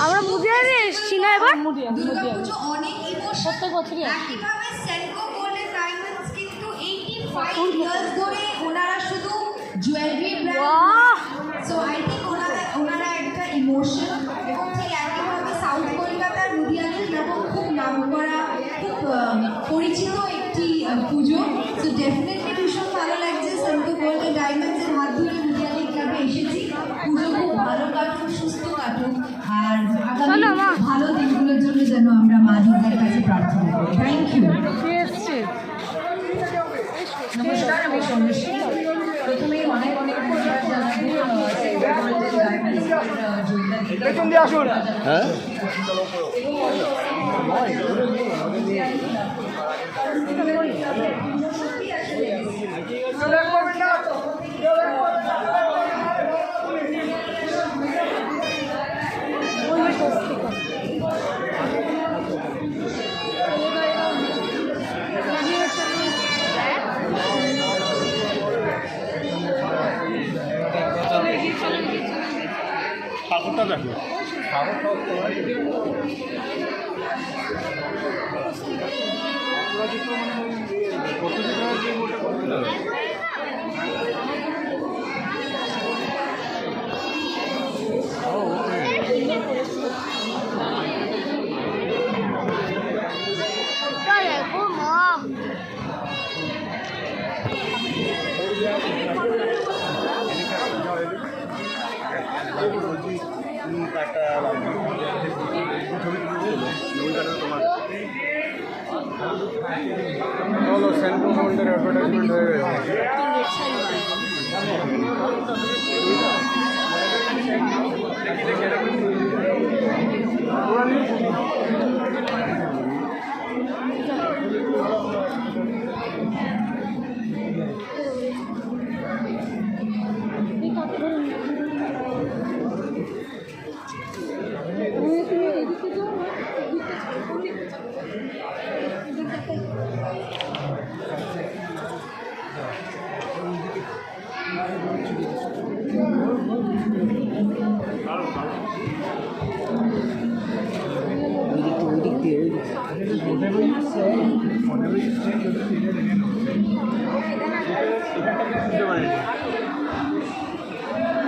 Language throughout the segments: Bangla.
আমরা মুদিয়ারে এসেছি না এবার দুর্গাপুজো অনেক ইমোশন প্রত্যেক বছরই একইভাবে সেনকো গোল্ডেন ডায়মন্ডস কিন্তু 85 ইয়ার্স ধরে ওনারা শুধু jewellery brand so I think ওনারা একটা ইমোশন এবং ঠিক একইভাবে সাউথ কলকাতার মুদিয়ালের এবং খুব নামকরা খুব পরিচিত একটি পুজো সো ডেফিনেটলি ভীষণ ভালো লাগছে সেনকো গোল্ডেন ডায়মন্ডসের হাত ধরে মুদিয়ালের ক্লাবে এসেছি পুজো খুব ভালো কাটুক সুস্থ কাটুক আর আগামী ভালো দিনগুলোর জন্য যেন আমরা মা দুর্গার কাছে প্রার্থনা করি থ্যাংক ইউ নমস্কার আমি সৌম্যশ্রী প্রথমেই অনেক অনেক ধন্যবাদ ঠাকুরটা দেখো চলো সেন্ট্রো গোল্ডের অ্যাডভার্টাইজমেন্ট হয়ে গেছে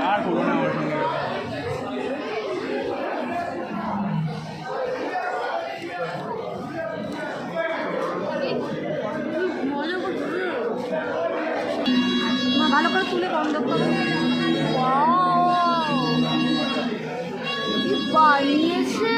আর করবো না আমার সঙ্গে ভালো করে তুলে বন্ধ করো বানিয়েছে